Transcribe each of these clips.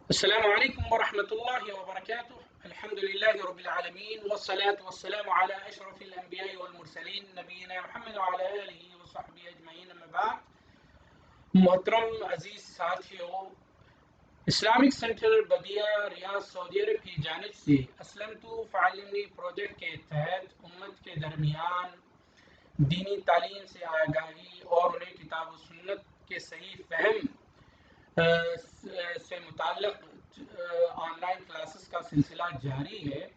السلام عليكم ورحمة الله وبركاته. الحمد لله رب العالمين والصلاة والسلام على أشرف الأنبياء والمرسلين نبينا محمد وعلى آله وصحبه أجمعين. أما بعد، محترم عزیز ساتھیوں، اسلامک سینٹر بدیہ ریاض سعودی عرب کی جانب سے اسلمتو فعلمی پروجیکٹ کے تحت امت کے درمیان دینی تعلیم سے آگاہی اور انہیں کتاب و سنت کے صحیح فہم سے متعلق آن لائن کلاسز کا سلسلہ جاری ہے۔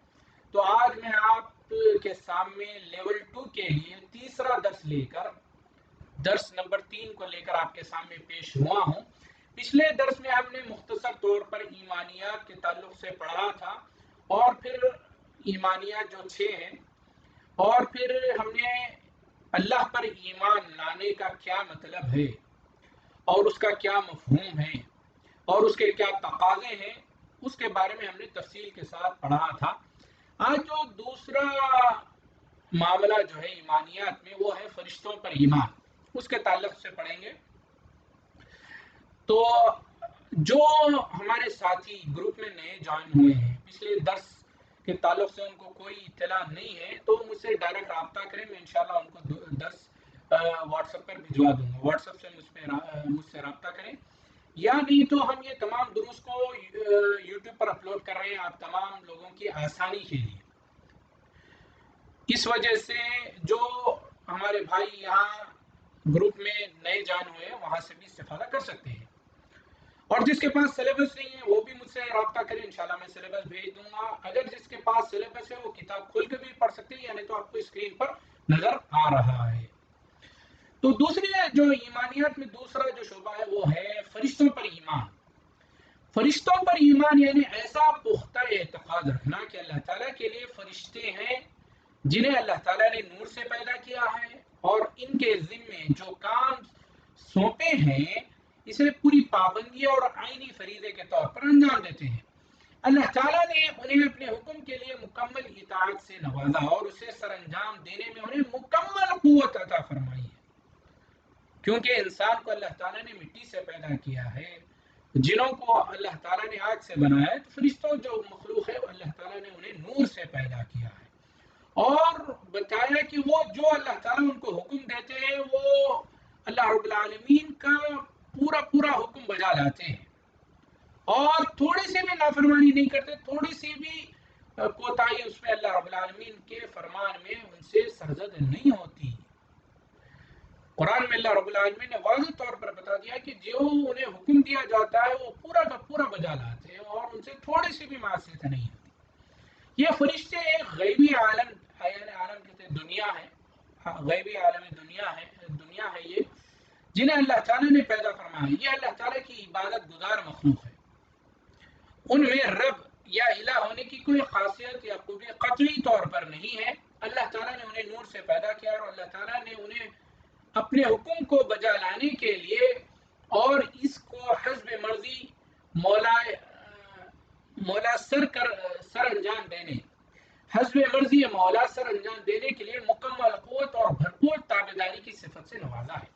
تو آج میں آپ کے سامنے لیول 2 کے لیے تیسرا درس نمبر 3 کو لے کر آپ کے سامنے پیش ہوا ہوں۔ پچھلے درس میں ہم نے مختصر طور پر ایمانیات کے تعلق سے پڑھا تھا، اور پھر ایمانیات جو 6 ہیں، اور پھر ہم نے اللہ پر ایمان لانے کا کیا مطلب ہے اور اس کا کیا مفہوم ہے اور اس کے کیا تقاضے ہیں، اس کے بارے میں ہم نے تفصیل کے ساتھ پڑھا تھا۔ آج جو دوسرا معاملہ جو ہے ایمانیات میں، وہ ہے فرشتوں پر ایمان، اس کے تعلق سے پڑھیں گے۔ تو جو ہمارے ساتھی گروپ میں نئے جوائن ہوئے ہیں، پچھلے درس کے تعلق سے ان کو کوئی اطلاع نہیں ہے، تو مجھ سے ڈائریکٹ رابطہ کریں، میں انشاءاللہ ان کو درس واٹس ایپ پر بھجوا دوں گا۔ واٹس ایپ سے مجھ سے رابطہ کریں، یا نہیں تو ہم یہ تمام دروس کو یوٹیوب پر اپلوڈ کر رہے ہیں آپ تمام لوگوں کی آسانی کے لیے۔ اس وجہ سے جو ہمارے بھائی یہاں گروپ میں نئے جوائن ہوئے ہیں، وہاں سے بھی استفادہ کر سکتے ہیں، اور جس کے پاس سلیبس نہیں ہے وہ بھی مجھ سے رابطہ کریں، انشاءاللہ میں سلیبس بھیج دوں گا۔ اگر جس کے پاس سلیبس ہے وہ کتاب کھول کے بھی پڑھ سکتے ہیں، یعنی تو آپ کو اسکرین پر نظر آ رہا ہے۔ تو دوسری جو ایمانیات میں دوسرا جو شعبہ ہے وہ ہے فرشتوں پر ایمان۔ فرشتوں پر ایمان یعنی ایسا پختہ اعتقاد رکھنا کہ اللہ تعالیٰ کے لیے فرشتے ہیں جنہیں اللہ تعالیٰ نے نور سے پیدا کیا ہے، اور ان کے ذمے جو کام سونپے ہیں اسے پوری پابندی اور عینی فریضے کے طور پر انجام دیتے ہیں۔ اللہ تعالیٰ نے انہیں اپنے حکم کے لیے مکمل اطاعت سے نوازا اور اسے سر انجام دینے میں انہیں مکمل قوت عطا فرمائی ہے، کیونکہ انسان کو اللہ تعالیٰ نے مٹی سے پیدا کیا ہے، جنوں کو اللہ تعالیٰ نے آگ سے بنایا ہے، تو فرشتوں جو مخلوق ہے اللہ تعالیٰ نے انہیں نور سے پیدا کیا ہے، اور بتایا کہ وہ جو اللہ تعالیٰ ان کو حکم دیتے ہیں وہ اللہ رب العالمین کا پورا حکم بجا لاتے ہیں، اور تھوڑی سی بھی نافرمانی نہیں کرتے، تھوڑی سی بھی کوتاہی اس میں اللہ رب العالمین کے فرمان میں ان سے سرزد نہیں ہوتی۔ قرآن میں اللہ رب العالمین نے واضح طور پر بتا دیا کہ جو انہیں حکم دیا جاتا ہے وہ پورا کا پورا بجا لاتے ہیں، اور ان سے تھوڑی سی بھی معصیت نہیں ہوتی۔ یہ فرشتے ایک غیبی عالم، یعنی عالم کہتے ہیں دنیا ہے، غیبی عالم دنیا ہے یہ، جنہیں اللہ تعالیٰ نے پیدا فرمایا۔ یہ اللہ تعالیٰ کی عبادت گزار مخلوق ہے، ان میں رب یا الہ ہونے کی کوئی خاصیت یا خوبی قطعی طور پر نہیں ہے۔ اللہ تعالیٰ نے انہیں نور سے پیدا کیا، اور اللہ تعالیٰ نے انہیں اپنے حکم کو بجا لانے کے لیے اور اس کو حسب مرضی مولا سر انجام دینے، حسب مرضی مولا سر انجام دینے کے لیے مکمل قوت اور بھرپور تابعداری کی صفت سے نوازا ہے۔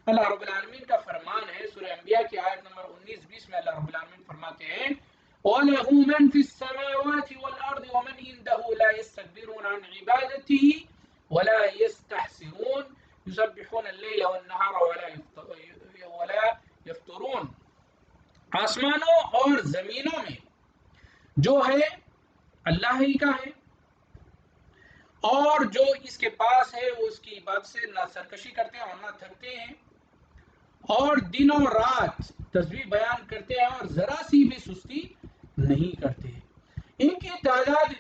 اللہ رب العالمین کا فرمان ہے سورہ انبیاء کی آیت نمبر 19-20 میں، اللہ رب العالمین فرماتے ہیں وَلَهُ مَنْ فِي السَّمَاوَاتِ وَالْأَرْضِ وَمَنْ عِنْدَهُ لَا يَسْتَكْبِرُونَ عَنْ عِبَادَتِهِ وَلَا يَسْتَحْسِرُونَ يُسَبِّحُونَ اللَّيْلَ وَالنَّهَارَ وَلَا يَفْتُرُونَ۔ آسمانوں اور زمینوں میں جو ہے اللہ ہی کا ہے، اور جو اس کے پاس ہے وہ اس کی عبادت سے نہ سرکشی کرتے ہیں اور نہ تھکتے ہیں، اور دن و رات تسبیح بیان کرتے ہیں اور ذرا سی بھی سستی نہیں کرتے۔ ان کی تعداد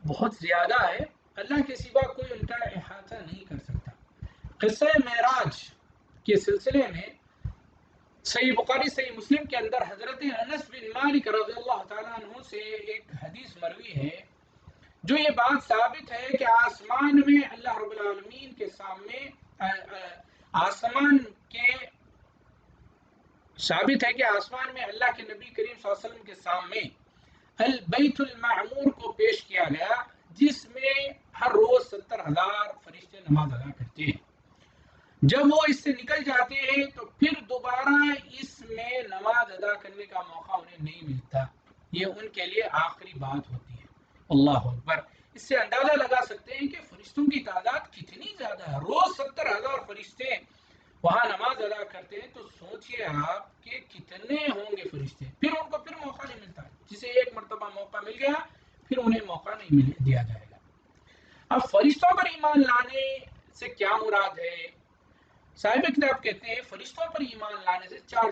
بہت زیادہ ہے، اللہ کے سوا کوئی ان کا احاطہ نہیں کر سکتا۔ قصہ معراج کے سلسلے میں صحیح بخاری صحیح مسلم کے اندر حضرت انس بن مالک رضی اللہ تعالیٰ عنہ سے ایک حدیث مروی ہے جو یہ بات ثابت ہے کہ آسمان میں اللہ رب العالمین کے سامنے ثابت ہے کہ آسمان میں اللہ کے نبی کریم صلی اللہ علیہ وسلم کے سامنے البیت المعمور کو پیش کیا گیا، جس میں ہر روز 70,000 فرشتے نماز ادا کرتے ہیں۔ جب وہ اس سے نکل جاتے ہیں تو پھر دوبارہ اس میں نماز ادا کرنے کا موقع انہیں نہیں ملتا۔ بات ہوتی ہے۔ اللہ اکبر! اس سے اندازہ لگا سکتے ہیں کہ فرشتوں کی تعداد کتنی زیادہ ہے۔ روز 70,000 فرشتے وہاں نماز ادا کرتے ہیں، تو سوچئے آپ کہ کتنے ہوں گے فرشتے۔ پھر ان کو پھر موقع نہیں ملتا، جسے ایک مرتبہ موقع مل گیا پھر انہیں موقع نہیں دیا جائے گا۔ اب فرشتوں پر ایمان لانے سے کیا مراد ہے؟ صاحب کتاب کہتے ہیں فرشتوں پر ایمان لانے سے چار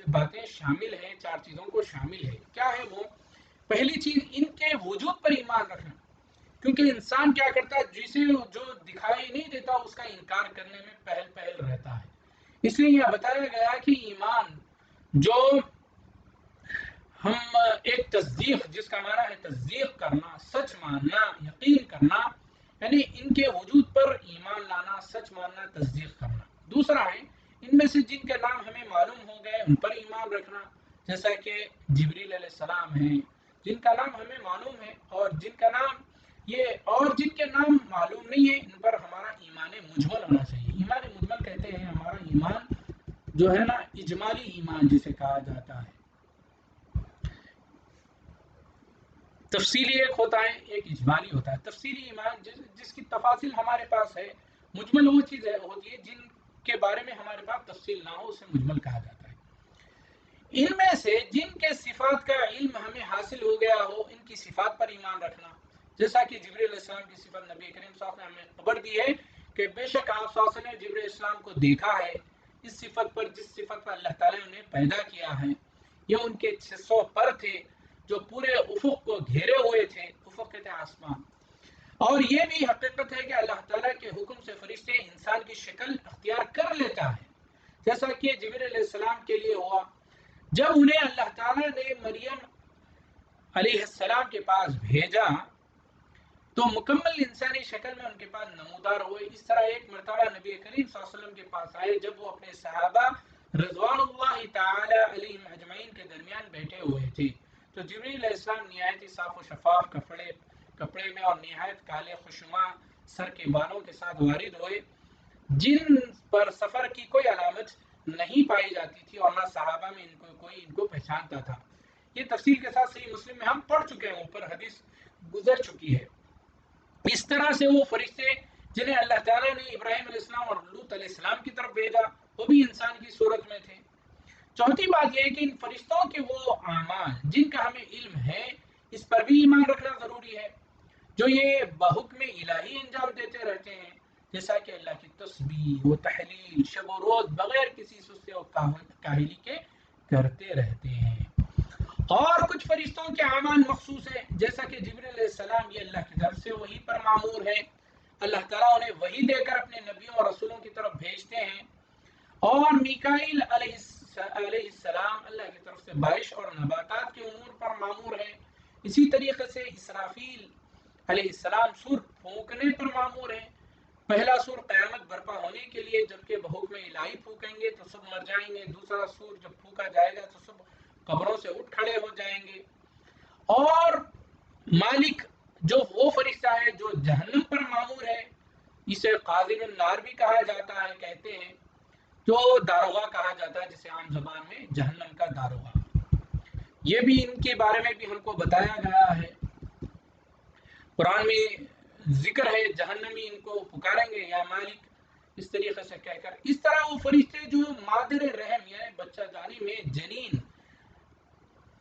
باتیں شامل ہیں، چار چیزوں کو شامل ہے۔ کیا ہے وہ؟ پہلی چیز ان کے وجود پر ایمان رکھنا، کیونکہ انسان کیا کرتا ہے، جسے جو دکھائی نہیں دیتا اس کا انکار کرنے میں پہل رہتا ہے۔ اس لیے یہ بتایا گیا کہ ایمان جو ہم ایک تصدیق، جس کا معنی ہے تصدیق کرنا، سچ ماننا، یقین کرنا، یعنی ان کے وجود پر ایمان لانا، سچ ماننا، تصدیق کرنا۔ دوسرا ہے ان میں سے جن کے نام ہمیں معلوم ہو گئے ان پر ایمان رکھنا، جیسا کہ جبریل علیہ السلام ہیں جن کا نام ہمیں معلوم ہے، اور جن کے نام معلوم نہیں ہے ان پر ہمارا ایمان مجمل ہونا چاہیے۔ ایمان مجمل کہتے ہیں ہمارا ایمان جو ہے نا اجمالی ایمان جسے کہا جاتا ہے۔ تفصیلی ایک ہوتا ہے، ایک اجمالی ہوتا ہے۔ تفصیلی ایمان جس کی تفاصیل ہمارے پاس ہے، مجمل وہ چیز ہوتی ہے جن کے بارے میں ہمارے پاس تفصیل نہ ہو، اسے مجمل کہا جاتا ہے۔ ان میں سے جن کے صفات کا علم ہمیں حاصل ہو گیا ہو، ان کی صفات پر ایمان رکھنا، جیسا کہ جبریل علیہ السلام کی صفت نبی کریم صلی اللہ علیہ وسلم نے ہمیں خبر دی ہے کہ بے شک آپ صلی اللہ علیہ وسلم نے جبریل علیہ السلام کو دیکھا ہے، اس صفت پر جس صفت پر اللہ تعالیٰ نے انہیں پیدا کیا ہے۔ یہ ان کے 600 پر تھے جو پورے افق کو گھیرے ہوئے تھے، افق کہتے ہیں آسمان۔ اور یہ بھی حقیقت ہے کہ اللہ تعالیٰ کے حکم سے فرشتے انسان کی شکل اختیار کر لیتا ہے، جیسا کہ جبریل علیہ السلام کے لیے ہوا جب انہیں اللہ تعالیٰ نے مریم علیہ السلام کے پاس بھیجا تو مکمل انسانی شکل میں ان کے پاس نمودار ہوئے۔ اس طرح ایک مرتبہ نبی کریم صلی اللہ علیہ وسلم کے پاس آئے جب وہ اپنے صحابہ رضوان اللہ تعالی علیہم اجمعین کے درمیان بیٹھے ہوئے تھے، تو جبریل علیہ السلام نہایت ہی صاف و شفاف کپڑے میں اور نہایت کالے خوشنما سر کے بالوں کے ساتھ وارد ہوئے، جن پر سفر کی کوئی علامت نہیں پائی جاتی تھی اور نہ صحابہ میں کوئی ان کو پہچانتا تھا۔ یہ تفصیل کے ساتھ صحیح مسلم میں ہم پڑھ چکے ہیں، اوپر حدیث گزر چکی ہے۔ اس طرح سے وہ فرشتے جنہیں اللہ تعالیٰ نے ابراہیم علیہ السلام اور لوط علیہ السلام کی طرف بھیجا، وہ بھی انسان کی صورت میں تھے۔ چوتھی بات یہ ہے کہ ان فرشتوں کے وہ اعمال جن کا ہمیں علم ہے، اس پر بھی ایمان رکھنا ضروری ہے، جو یہ بحکم الہی انجام دیتے رہتے ہیں، جیسا کہ اللہ کی تسبیح و تحلیل شب و روز بغیر کسی سستی اور کاہلی کے کرتے رہتے ہیں۔ اور کچھ فرشتوں کے اعمال مخصوص ہیں، جیسا کہ جبریل علیہ السلام یہ اللہ کی طرف سے وحی پر مامور ہے، اللہ تعالیٰ انہیں وحی دے کر اپنے نبیوں اور رسولوں کی طرف بھیجتے ہیں۔ اور میکائیل علیہ السلام اللہ کی طرف سے بارش اور نباتات کے امور پر مامور ہے۔ اسی طریقے سے اسرافیل علیہ السلام سور پھونکنے پر مامور ہے۔ پہلا سور قیامت برپا ہونے کے لیے، جبکہ بحکم الہی پھونکیں گے تو سب مر جائیں گے، دوسرا سور جب پھونکا جائے گا تو سب قبروں سے اٹھ کھڑے ہو جائیں گے۔ اور مالک جو وہ فرشتہ ہے جو جہنم پر مامور ہے، اسے قاضی النار بھی کہا جاتا ہے، کہتے ہیں جو داروغہ کہا جاتا ہے، جسے عام زبان میں جہنم کا داروغہ۔ یہ بھی ان کے بارے میں بھی ہم کو بتایا گیا ہے، قرآن میں ذکر ہے، جہنمی ان کو پکاریں گے یا مالک، اس طریقے سے کہہ کر۔ اس طرح وہ فرشتے جو مادر رحم یعنی بچہ دانی میں جنین،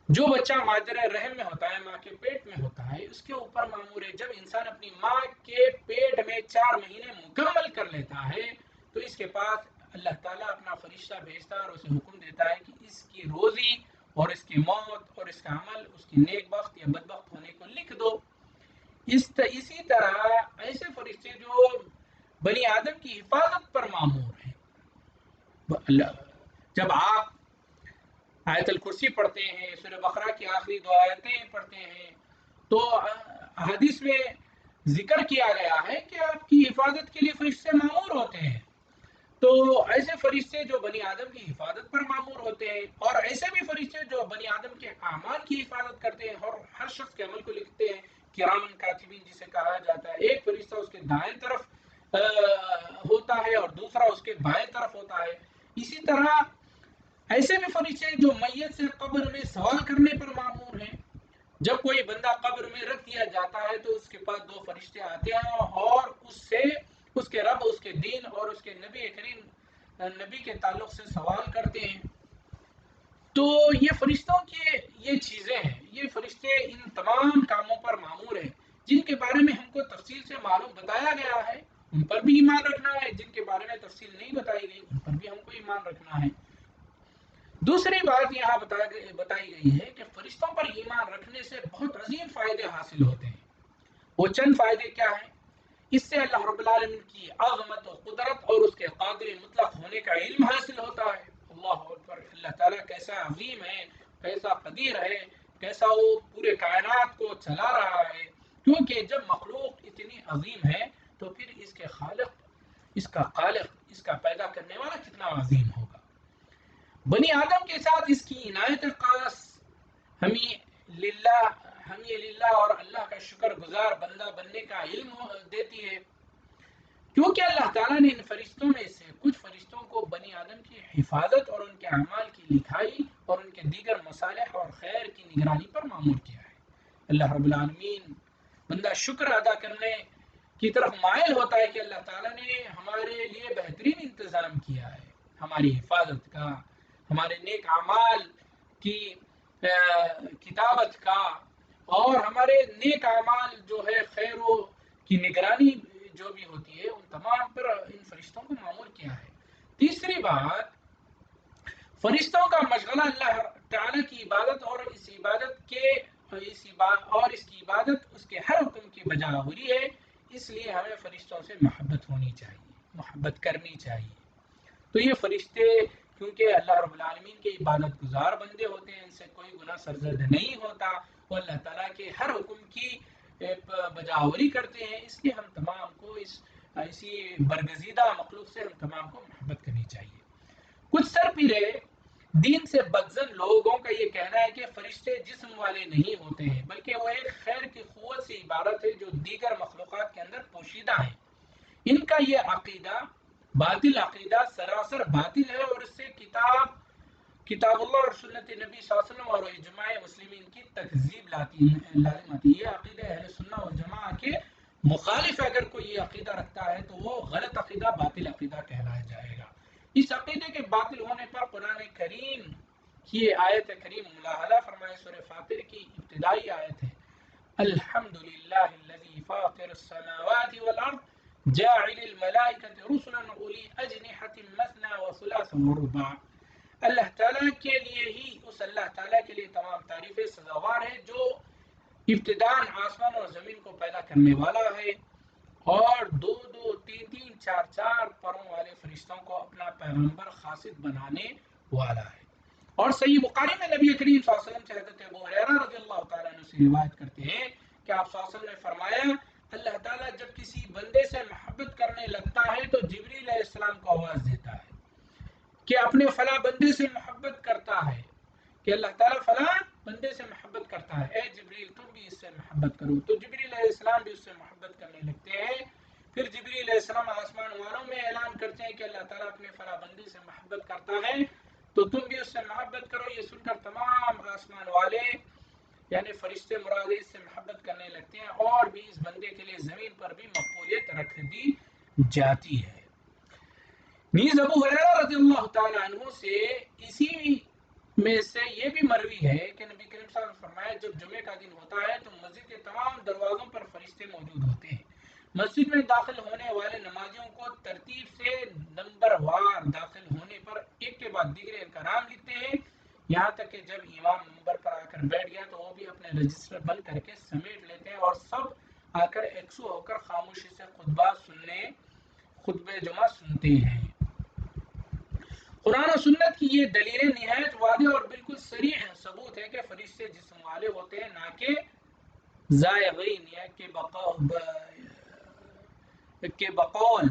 جو بچہ مادر رحم میں ہوتا ہے، ماں کے پیٹ میں ہوتا ہے، اس کے اوپر مامور ہے۔ جب انسان اپنی ماں کے پیٹ میں 4 مہینے مکمل کر لیتا ہے تو اس کے پاس اللہ تعالیٰ اپنا فرشتہ بھیجتا ہے اور اسے حکم دیتا ہے کہ اس کی روزی اور اس کی موت اور اس کا عمل، اس کی نیک بخت یا بدبخت ہونے کو لکھ دو۔ اسی طرح ایسے فرشتے جو بنی آدم کی حفاظت پر مامور ہیں، جب آپ آیت الکرسی پڑھتے ہیں، سورہ بقرہ کی آخری 2 آیتیں پڑھتے ہیں، تو حدیث میں ذکر کیا گیا ہے کہ آپ کی حفاظت کے لیے فرشتے مامور ہوتے ہیں۔ تو ایسے فرشتے جو بنی آدم کی حفاظت پر مامور ہوتے ہیں، اور ایسے بھی فرشتے جو بنی آدم کے اعمال کی حفاظت کرتے ہیں اور ہر شخص کے عمل کو لکھتے ہیں، کرام کاتبین جسے کہا جاتا ہے۔ ایک فرشتہ اس کے دائیں طرف ہوتا ہے اور دوسرا اس کے بائیں طرف ہوتا ہے۔ اسی طرح ایسے بھی فرشتے جو میت سے قبر میں سوال کرنے پر مامور ہیں، جب کوئی بندہ قبر میں رکھ دیا جاتا ہے تو اس کے پاس دو فرشتے آتے ہیں اور اس کے رب، اس کے دین اور اس کے نبی کریم نبی کے تعلق سے سوال کرتے ہیں۔ تو یہ فرشتوں کی یہ چیزیں ہیں، یہ فرشتے ان تمام کاموں پر مامور ہیں جن کے بارے میں ہم کو تفصیل سے معلوم بتایا گیا ہے، ان پر بھی ایمان رکھنا ہے، جن کے بارے میں تفصیل نہیں بتائی گئی ان پر بھی ہم کو ایمان رکھنا ہے۔ دوسری بات یہاں بتائی گئی ہے کہ فرشتوں پر ایمان رکھنے سے بہت عظیم فائدے حاصل ہوتے ہیں۔ وہ چند فائدے کیا ہیں؟ اس سے اللہ رب العالمین کی عظمت و قدرت اور اس کے قادر مطلق ہونے کا علم حاصل ہوتا ہے۔ اللہ اکبر، اللہ تعالیٰ کیسا عظیم ہے، کیسا قدیر ہے، کیسا وہ پورے کائنات کو چلا رہا ہے، کیونکہ جب مخلوق اتنی عظیم ہے تو پھر اس کے خالق، اس کا خالق، اس کا پیدا کرنے والا کتنا عظیم ہوگا۔ بنی آدم کے ساتھ اس کی عنایت خاص ہمیں للہ اور اللہ کا شکر گزار بندہ بننے کا علم دیتی ہے، کیونکہ اللہ تعالیٰ نے ان فرشتوں میں سے کچھ فرشتوں کو بنی آدم کی حفاظت اور ان کے اعمال کی لکھائی اور ان کے دیگر مصالح اور خیر کی نگرانی پر مامور کیا ہے۔ اللہ رب العالمین، بندہ شکر ادا کرنے کی طرف مائل ہوتا ہے کہ اللہ تعالیٰ نے ہمارے لیے بہترین انتظام کیا ہے، ہماری حفاظت کا، ہمارے نیک اعمال کی کتابت کا، اور ہمارے نیک اعمال جو ہے خیر و کی نگرانی جو بھی ہوتی ہے ان تمام پر ان فرشتوں کو معمور کیا ہے۔ تیسری بات، فرشتوں کا مشغلہ اللہ تعالیٰ کی عبادت اور اس کی عبادت اس کے ہر حکم کی بجاوری ہے، اس لیے ہمیں فرشتوں سے محبت ہونی چاہیے، محبت کرنی چاہیے۔ تو یہ فرشتے کیونکہ اللہ رب العالمین کے عبادت گزار بندے ہوتے ہیں، ان سے کوئی گناہ سرزد نہیں ہوتا، وہ اللہ تعالیٰ کے ہر حکم کی بجاوری کرتے ہیں، اس لیے ہم تمام کو ایسی برگزیدہ مخلوق سے ہم تمام کو محبت کرنی چاہیے۔ کچھ سرپیرے دین سے بدزن لوگوں کا یہ کہنا ہے کہ فرشتے جسم والے نہیں ہوتے ہیں، بلکہ وہ ایک خیر کی قوت سے عبارت ہے جو دیگر مخلوقات کے اندر پوشیدہ ہے۔ ان کا یہ عقیدہ باطل عقیدہ سراسر باطل ہے اور اس سے کتاب اللہ اور سنت نبی صلی اللہ علیہ وسلم اور اجماع مسلمین کی تکذیب لازم آتی ہے۔ یہ عقیدہ اہل سنہ والجماع کے مخالف اگر کوئی یہ عقیدہ رکھتا ہے تو وہ غلط عقیدہ، باطل عقیدہ کہلایا جائے گا۔ اس عقیدے کے باطل ہونے پر قرآن کریم کی آیت کریم ملاحظہ فرمائے، سورہ فاطر کی ابتدائی آیت ہے، الحمد للہ الذی فاطر السماوات والارض جاعل الملائکة رسلا اولی اجنحة مثنى وثلاث ورباع۔ اللہ تعالیٰ کے لیے ہی، اس اللہ تعالیٰ کے لیے تمام تعریفیں سزاوار ہے جو ابتداءً آسمان اور زمین کو پیدا کرنے والا ہے اور دو دو تین تین چار چار پروں والے فرشتوں کو اپنا پیغمبر خاصد بنانے والا ہے۔ اور صحیح بخاری میں نبی کریم صلی اللہ علیہ وسلم سے حضرت ابو ہریرہ رضی اللہ تعالیٰ عنہ سے روایت کرتے ہیں کہ آپ صلی اللہ علیہ وسلم نے فرمایا، اللہ تعالیٰ جب کسی بندے سے محبت کرنے لگتا ہے تو جبریل علیہ السلام کو آواز دیتا ہے کہ اپنے فلاں بندے سے محبت کرتا ہے، کہ اللہ تعالیٰ فلاں بندے سے محبت کرتا ہے، اے جبریل تم بھی اس سے محبت کرو۔ تو جبریل علیہ السلام بھی اس سے محبت کرنے لگتے ہیں۔ پھر جبریل علیہ السلام آسمان والوں میں اعلان کرتے ہیں کہ اللہ تعالیٰ اپنے فلاں بندے سے محبت کرتا ہے تو تم بھی اس سے محبت کرو۔ یہ سن کر تمام آسمان والے یعنی فرشتے مراد اس سے محبت کرنے لگتے ہیں اور بھی اس بندے کے لیے زمین پر بھی مقبولیت رکھ دی جاتی ہے۔ نیز ابو ہریرہ رضی اللہ تعالیٰ عنہ سے اسی میں سے یہ بھی مروی ہے کہ نبی کریم صلی اللہ علیہ وسلم نے فرمایا، جب جمعے کا دن ہوتا ہے تو مسجد کے تمام دروازوں پر فرشتے موجود ہوتے ہیں۔ مسجد میں داخل ہونے والے نمازیوں کو ترتیب سے نمبر وار داخل ہونے پر ایک کے بعد دیگر ان کا نام لکھتے ہیں، یہاں تک کہ جب امام منبر پر آ کر بیٹھ گیا تو وہ بھی اپنے رجسٹر بند کر کے سمیٹ لیتے ہیں اور سب آ کر یکسو ہو کر خاموشی سے خطبہ جمعہ سنتے ہیں۔ قرآن و سنت کی یہ دلیلیں نہایت واضح اور بالکل صریح ثبوت ہے کہ فرشتے جسم والے ہوتے ہیں، نہ کہ زائغین، یا کہ بقول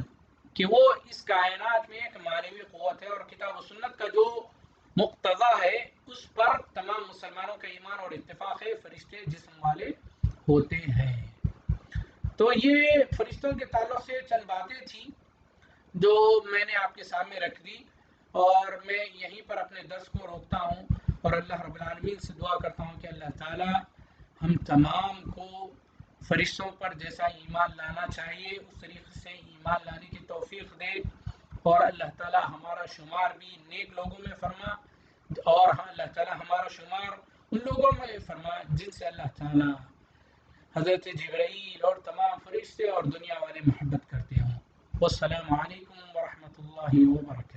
کہ وہ اس کائنات میں ایک معنوی قوت ہے، اور کتاب و سنت کا جو مقتضا ہے اس پر تمام مسلمانوں کا ایمان اور اتفاق ہے، فرشتے جسم والے ہوتے ہیں۔ تو یہ فرشتوں کے تعلق سے چند باتیں تھیں جو میں نے آپ کے سامنے رکھ دی، اور میں یہیں پر اپنے درس کو روکتا ہوں اور اللہ رب العالمین سے دعا کرتا ہوں کہ اللہ تعالیٰ ہم تمام کو فرشتوں پر جیسا ایمان لانا چاہیے اس طریقے سے ایمان لانے کی توفیق دے، اور اللہ تعالی ہمارا شمار بھی نیک لوگوں میں فرما، اور ہاں اللہ تعالی ہمارا شمار ان لوگوں میں فرما جن سے اللہ تعالی حضرت جبرائیل اور تمام فرشتے اور دنیا والے محبت کرتے ہوں۔ والسلام علیکم ورحمۃ اللہ وبرکاتہ۔